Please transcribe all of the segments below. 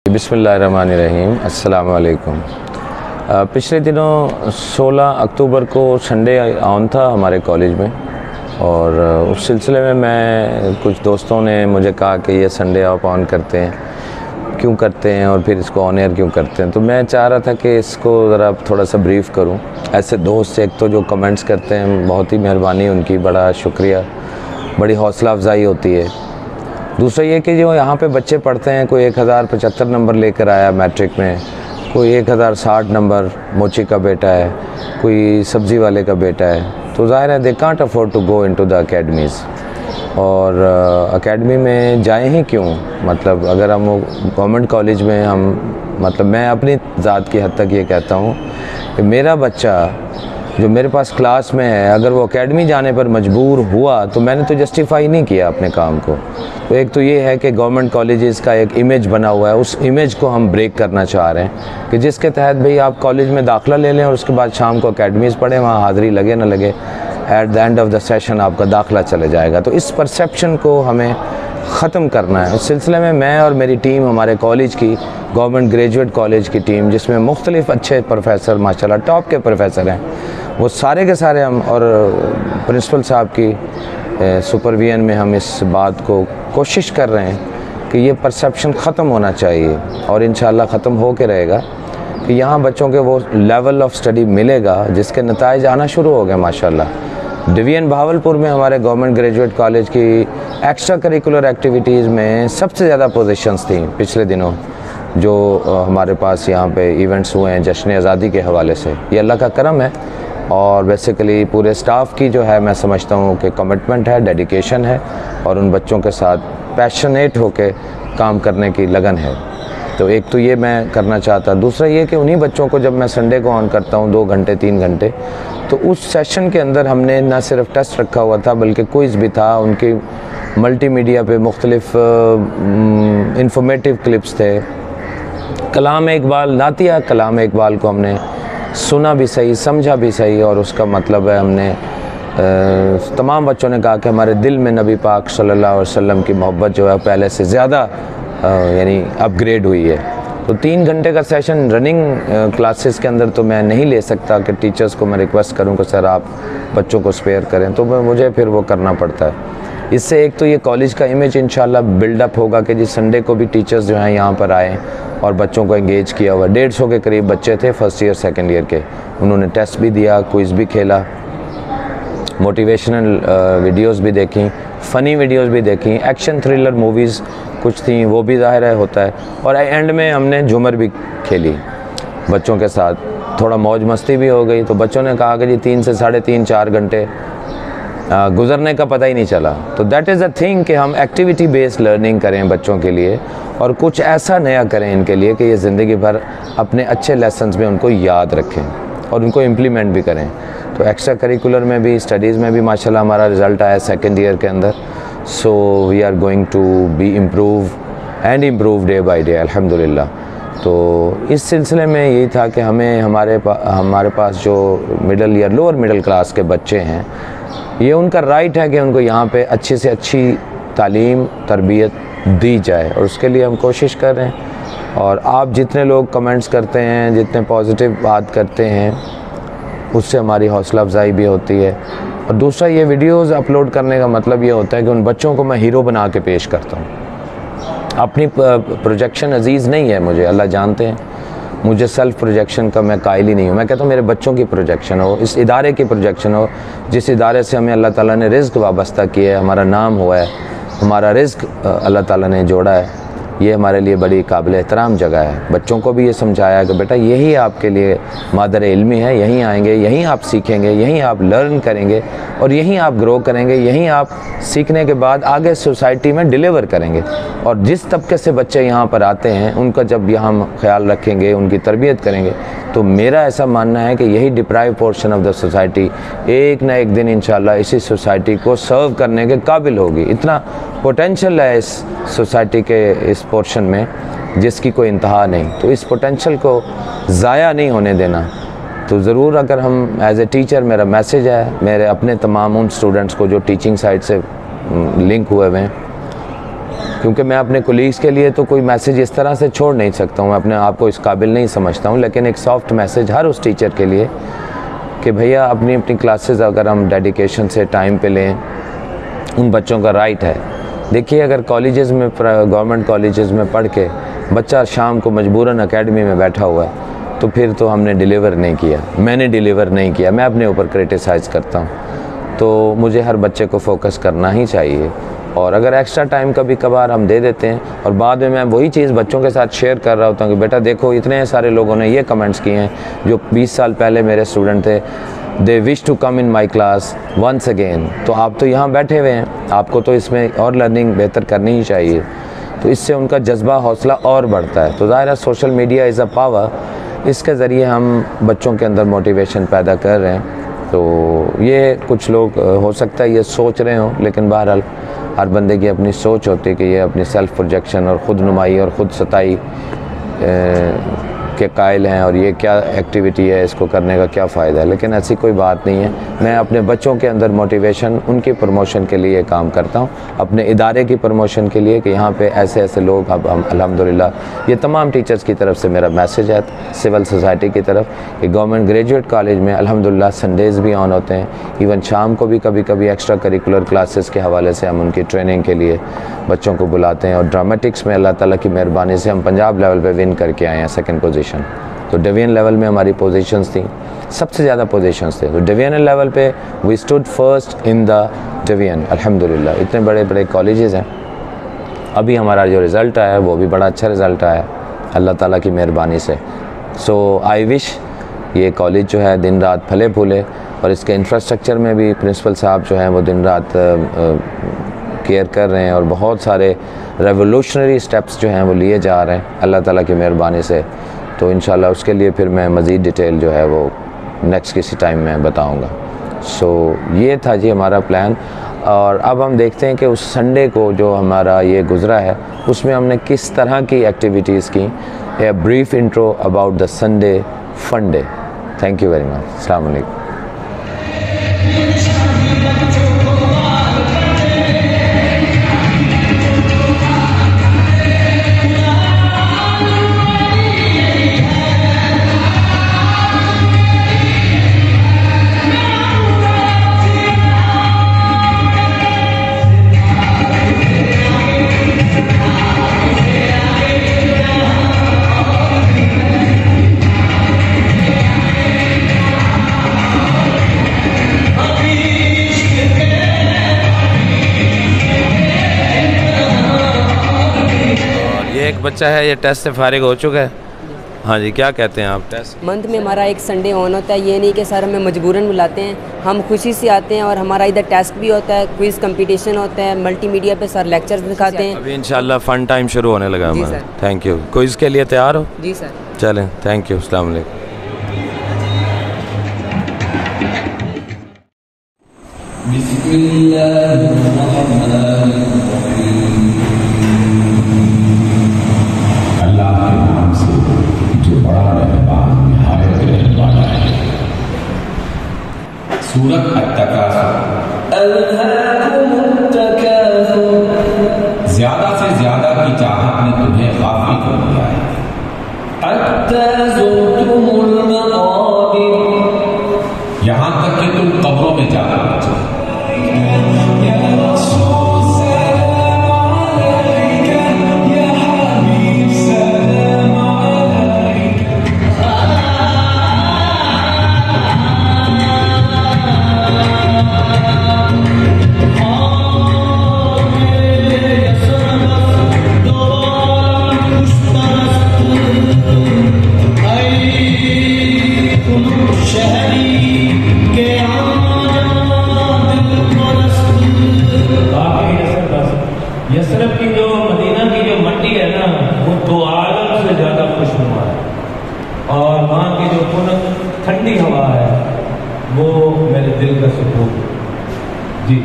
बिस्मिल्लाहिर्रहमानिर्रहीम, अस्सलामु अलैकुम। पिछले दिनों 16 अक्टूबर को संडे ऑन था हमारे कॉलेज में, और उस सिलसिले में मैं कुछ दोस्तों ने मुझे कहा कि ये संडे ऑफ ऑन करते हैं, क्यों करते हैं और फिर इसको ऑन एयर क्यों करते हैं। तो मैं चाह रहा था कि इसको ज़रा थोड़ा सा ब्रीफ़ करूं। ऐसे दोस्त एक तो जो कमेंट्स करते हैं, बहुत ही मेहरबानी उनकी, बड़ा शुक्रिया, बड़ी हौसला अफजाई होती है। दूसरा ये कि जो यहाँ पे बच्चे पढ़ते हैं, कोई 1075 नंबर लेकर आया मैट्रिक में, कोई 1060 नंबर, मोची का बेटा है, कोई सब्ज़ी वाले का बेटा है, तो ज़ाहिर है they can't afford to go into the academies. और अकेडमी में जाएं ही क्यों, मतलब अगर हम गवर्नमेंट कॉलेज में मतलब मैं अपनी ज़ात की हद तक ये कहता हूँ कि मेरा बच्चा जो मेरे पास क्लास में है, अगर वो एकेडमी जाने पर मजबूर हुआ तो मैंने तो जस्टिफाई नहीं किया अपने काम को। तो एक तो ये है कि गवर्नमेंट कॉलेजेस का एक इमेज बना हुआ है, उस इमेज को हम ब्रेक करना चाह रहे हैं कि जिसके तहत भाई आप कॉलेज में दाखिला ले लें और उसके बाद शाम को एकेडमीज़ पढ़ें, वहाँ हाज़िरी लगे ना लगे, at the end of the session आपका दाखिला चले जाएगा। तो इस परसेप्शन को हमें ख़त्म करना है। उस सिलसिले में मैं और मेरी टीम, हमारे कॉलेज की, गवर्नमेंट ग्रेजुएट कॉलेज की टीम, जिसमें मुख्तलिफ़ अच्छे प्रोफेसर माशाल्लाह टॉप के प्रोफेसर हैं, वो सारे के सारे हम और प्रिंसिपल साहब की सुपरविजन में हम इस बात को कोशिश कर रहे हैं कि ये परसेप्शन ख़त्म होना चाहिए, और इंशाल्लाह ख़त्म हो के रहेगा कि यहाँ बच्चों के वो लेवल ऑफ स्टडी मिलेगा जिसके नताइज आना शुरू हो गए माशाल्लाह। डिवीज़न बहावलपुर में हमारे गवर्नमेंट ग्रेजुएट कॉलेज की एक्स्ट्रा करिकुलर एक्टिविटीज़ में सबसे ज़्यादा पोजीशंस थी पिछले दिनों, जो हमारे पास यहाँ पे इवेंट्स हुए हैं जश्न आज़ादी के हवाले से। ये अल्लाह का करम है, और बेसिकली पूरे स्टाफ की जो है मैं समझता हूँ कि कमिटमेंट है, डेडिकेशन है, और उन बच्चों के साथ पैशनेट होकर काम करने की लगन है। तो एक तो ये मैं करना चाहता। दूसरा ये कि उन्हीं बच्चों को जब मैं संडे को ऑन करता हूँ 2 घंटे 3 घंटे, तो उस सेशन के अंदर हमने न सिर्फ टेस्ट रखा हुआ था बल्कि क्विज़ भी था, उनकी मल्टीमीडिया पे मुख्तलिफ इंफॉर्मेटिव क्लिप्स थे। कलाम इकबाल, नातिया कलाम इकबाल को हमने सुना भी सही, समझा भी सही, और उसका मतलब है हमने तमाम बच्चों ने कहा कि हमारे दिल में नबी पाक सल्लल्लाहु अलैहि वसल्लम की मोहब्बत जो है पहले से ज़्यादा यानी अपग्रेड हुई है। तो 3 घंटे का सेशन रनिंग क्लासेस के अंदर तो मैं नहीं ले सकता कि टीचर्स को मैं रिक्वेस्ट करूं कि सर आप बच्चों को स्पेयर करें, तो मुझे फिर वो करना पड़ता है। इससे एक तो ये कॉलेज का इमेज इंशाल्लाह बिल्डअप होगा कि जिस संडे को भी टीचर्स जो हैं यहाँ पर आए और बच्चों को एंगेज किया हुआ। 150 के करीब बच्चे थे फर्स्ट ईयर सेकेंड ईयर के, उन्होंने टेस्ट भी दिया, क्विज़ भी खेला, मोटिवेशनल वीडियोस भी देखी, फ़नी वीडियोस भी देखी, एक्शन थ्रिलर मूवीज़ कुछ थी वो भी ज़ाहिर है होता है, और एंड में हमने झूमर भी खेली बच्चों के साथ, थोड़ा मौज मस्ती भी हो गई। तो बच्चों ने कहा कि जी 3 से 3.5 4 घंटे गुज़रने का पता ही नहीं चला। तो दैट इज़ अ थिंग कि हम एक्टिविटी बेस्ड लर्निंग करें बच्चों के लिए, और कुछ ऐसा नया करें इनके लिए कि ये ज़िंदगी भर अपने अच्छे लेसन्स में उनको याद रखें और उनको इम्प्लीमेंट भी करें। तो एक्स्ट्रा करिकुलर में भी, स्टडीज़ में भी माशाल्लाह हमारा रिज़ल्ट आया सेकेंड ईयर के अंदर। So we are going to be improve day by day अल्हम्दुलिल्लाह। तो इस सिलसिले में यही था कि हमें हमारे पास जो मिडल या लोअर मिडिल क्लास के बच्चे हैं, ये उनका राइट है कि उनको यहाँ पे अच्छी से अच्छी तालीम तरबियत दी जाए, और उसके लिए हम कोशिश कर रहे हैं। और आप जितने लोग कमेंट्स करते हैं, जितने पॉजिटिव बात करते हैं, उससे हमारी हौसला अफजाई भी होती है। और दूसरा, ये वीडियोस अपलोड करने का मतलब ये होता है कि उन बच्चों को मैं हीरो बना के पेश करता हूँ। अपनी प्रोजेक्शन अजीज़ नहीं है मुझे, अल्लाह जानते हैं, मुझे सेल्फ़ प्रोजेक्शन का मैं कायल ही नहीं हूँ। मैं कहता हूँ मेरे बच्चों की प्रोजेक्शन हो, इस इदारे की प्रोजेक्शन हो, जिस इदारे से हमें अल्लाह ताला ने रिज़्क़ वाबस्ता किया है, हमारा नाम हुआ है, हमारा रिज़्क़ अल्लाह ताला ने जोड़ा है, ये हमारे लिए बड़ी काबिल एहतराम जगह है। बच्चों को भी ये समझाया कि बेटा यही आपके लिए मादर इल्मी है, यहीं आएंगे, यहीं आप सीखेंगे, यहीं आप लर्न करेंगे, और यहीं आप ग्रो करेंगे, यहीं आप सीखने के बाद आगे सोसाइटी में डिलीवर करेंगे। और जिस तबके से बच्चे यहाँ पर आते हैं, उनका जब यहाँ हम ख्याल रखेंगे, उनकी तरबियत करेंगे, तो मेरा ऐसा मानना है कि यही deprive portion of the society एक ना एक दिन इंशाल्लाह इसी सोसाइटी को सर्व करने के काबिल होगी। इतना पोटेंशियल है इस सोसाइटी के इस पोर्शन में जिसकी कोई इंतहा नहीं। तो इस पोटेंशियल को ज़ाया नहीं होने देना। तो ज़रूर अगर हम एज ए टीचर, मेरा मैसेज है मेरे अपने तमाम उन स्टूडेंट्स को जो टीचिंग साइड से लिंक हुए हुए हैं, क्योंकि मैं अपने कोलीग्स के लिए तो कोई मैसेज इस तरह से छोड़ नहीं सकता हूँ, मैं अपने आप को इस काबिल नहीं समझता हूँ, लेकिन एक सॉफ्ट मैसेज हर उस टीचर के लिए कि भैया अपनी अपनी क्लासेस अगर हम डेडिकेशन से टाइम पे लें, उन बच्चों का राइट है। देखिए अगर कॉलेजेस में, गवर्नमेंट कॉलेजेस में पढ़ के बच्चा शाम को मजबूरन एकेडमी में बैठा हुआ है तो फिर तो हमने डिलीवर नहीं किया, मैंने डिलीवर नहीं किया। मैं अपने ऊपर क्रिटिसाइज़ करता हूँ, तो मुझे हर बच्चे को फोकस करना ही चाहिए। और अगर एक्स्ट्रा टाइम कभी कभार हम दे देते हैं और बाद में मैं वही चीज़ बच्चों के साथ शेयर कर रहा होता हूँ कि बेटा देखो इतने सारे लोगों ने ये कमेंट्स किए हैं जो 20 साल पहले मेरे स्टूडेंट थे, they wish to come in my class once again. तो आप तो यहाँ बैठे हुए हैं, आपको तो इसमें और लर्निंग बेहतर करनी ही चाहिए, तो इससे उनका जज्बा हौसला और बढ़ता है। तो ज़ाहिर है social media is a power, इसके ज़रिए हम बच्चों के अंदर मोटिवेशन पैदा कर रहे हैं। तो ये कुछ लोग हो सकता है ये सोच रहे हों, लेकिन बहरहाल हर बंदे की अपनी सोच होती है कि ये अपनी सेल्फ़ प्रोजेक्शन और ख़ुद नुमाई और ख़ुद सताई के कायल हैं और ये क्या एक्टिविटी है, इसको करने का क्या फ़ायदा है। लेकिन ऐसी कोई बात नहीं है, मैं अपने बच्चों के अंदर मोटिवेशन, उनकी प्रमोशन के लिए काम करता हूँ, अपने इदारे की प्रमोशन के लिए कि यहाँ पे ऐसे ऐसे लोग, अब हम अल्हम्दुलिल्लाह ये तमाम टीचर्स की तरफ से मेरा मैसेज है सिविल सोसाइटी की तरफ कि गवर्नमेंट ग्रेजुएट कॉलेज में अल्हम्दुलिल्लाह संडेज़ भी ऑन होते हैं, इवन शाम को भी कभी कभी एक्स्ट्रा करिकुलर क्लासेस के हवाले से हम उनकी ट्रेनिंग के लिए बच्चों को बुलाते हैं। और ड्रामेटिक्स में अल्लाह ताला की मेहरबानी से हम पंजाब लेवल पे विन करके आए हैं, सेकंड पोजीशन। तो डिवीजन लेवल में हमारी पोजीशंस थी, सबसे ज़्यादा पोजीशंस थे। तो डिवीजन लेवल पे we stood first in the division अल्हम्दुलिल्लाह। इतने बड़े बड़े कॉलेजेस हैं। अभी हमारा जो रिज़ल्ट आया है वो भी बड़ा अच्छा रिज़ल्ट आया अल्लाह ताला की मेहरबानी से। सो आई विश ये कॉलेज जो है दिन रात फले फूले और इसके इंफ्रास्ट्रक्चर में भी प्रिंसिपल साहब जो हैं वो दिन रात केयर कर रहे हैं और बहुत सारे रेवोल्यूशनरी स्टेप्स जो हैं वो लिए जा रहे हैं अल्लाह ताला की मेहरबानी से। तो इंशाल्लाह उसके लिए फिर मैं मज़ीद डिटेल जो है वो नेक्स्ट किसी टाइम में बताऊंगा। सो ये था जी हमारा प्लान। और अब हम देखते हैं कि उस संडे को जो हमारा ये गुज़रा है उसमें हमने किस तरह की एक्टिविटीज़ की। A brief intro about the Sunday fun day. Thank you very much. अस्सलाम वालेकुम। एक बच्चा है ये टेस्ट से फारिग हो चुका है। हाँ जी, क्या कहते हैं आप? टेस्ट मंथ में हमारा एक संडे ऑन होता है, ये नहीं कि सर हमें मजबूरन बुलाते हैं, हम खुशी से आते हैं। और हमारा इधर टेस्ट भी होता है, क्विज कंपटीशन होता है, मल्टीमीडिया पे सर लेक्चर्स दिखाते हैं। अभी इंशाल्लाह फन टाइम शुरू होने लगा हमारा। Thank you. क्विज के लिए तैयार हो? जी सर। चलें, थैंक यू। अस्सलाम वालेकुम। अल्लाह के नाम से जो बड़ा रहमान निहायत रहने वाला है। सूरत ज्यादा से ज्यादा की चाहत ने तुम्हें गाफिल कर दिया है। यहां तक कि तुम कब्रों में जा पहुंचे। यसरफ की जो मदीना की जो मट्टी है ना, वो दो आलम से ज्यादा खुशनुमा है। और वहाँ की जो ठंडी हवा है वो मेरे दिल का सुकून। जी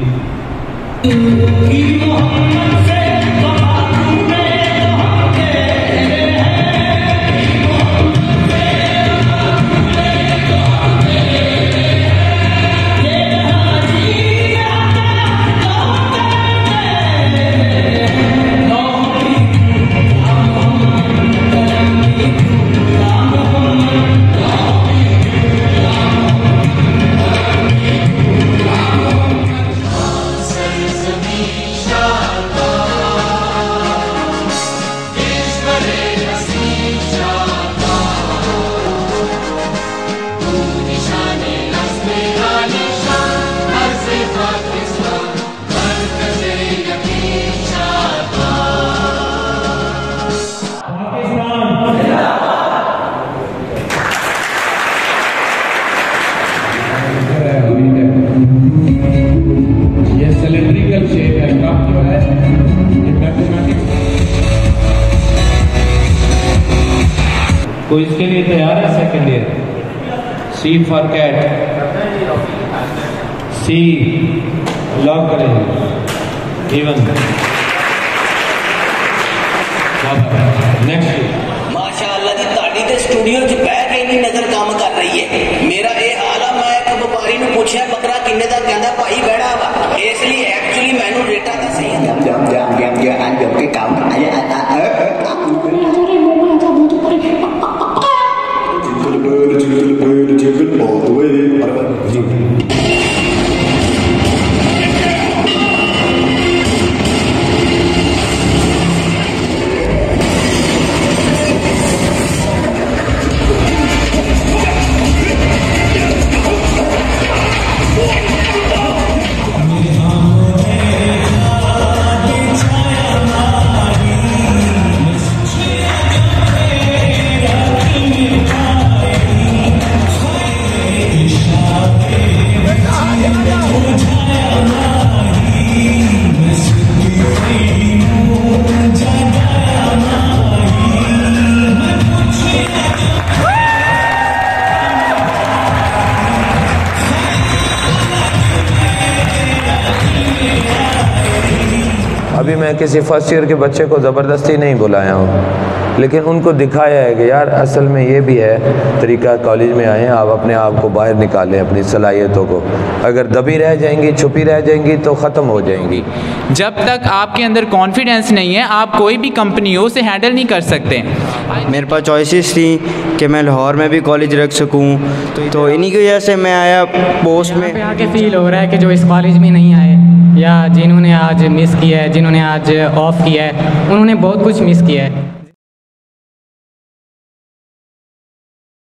कोई इसके लिए तैयार है? Second year C for cat, सी लॉक करें इवन। नेक्स्ट माशाअल्लाह जी ताड़ी ते स्टूडियो च बह के नहीं नजर काम कर रही है। मेरा ये हाल आ, मैं एक व्यापारी ने पूछा बकरा किन्ने दा, कहंदा भाई बड़ा वा, इसलिए एक्चुअली मैनू रेटा दा सही है। के काम अभी मैं किसी फर्स्ट ईयर के बच्चे को ज़बरदस्ती नहीं बुलाया हूँ, लेकिन उनको दिखाया है कि यार असल में ये भी है तरीका, कॉलेज में आए हैं आप अपने आप को बाहर निकालें, अपनी सलाहियतों को। अगर दबी रह जाएंगी, छुपी रह जाएंगी तो ख़त्म हो जाएंगी। जब तक आपके अंदर कॉन्फिडेंस नहीं है आप कोई भी कंपनी हो उसे हैंडल नहीं कर सकते। मेरे पास चॉइसेस थी कि मैं लाहौर में भी कॉलेज रख सकूं, तो इन्हीं की वजह से मैं आया पोस्ट में। पे आके फील हो रहा है कि जो इस कॉलेज में नहीं आए या जिन्होंने आज मिस किया है, जिन्होंने आज ऑफ किया है, उन्होंने बहुत कुछ मिस किया है।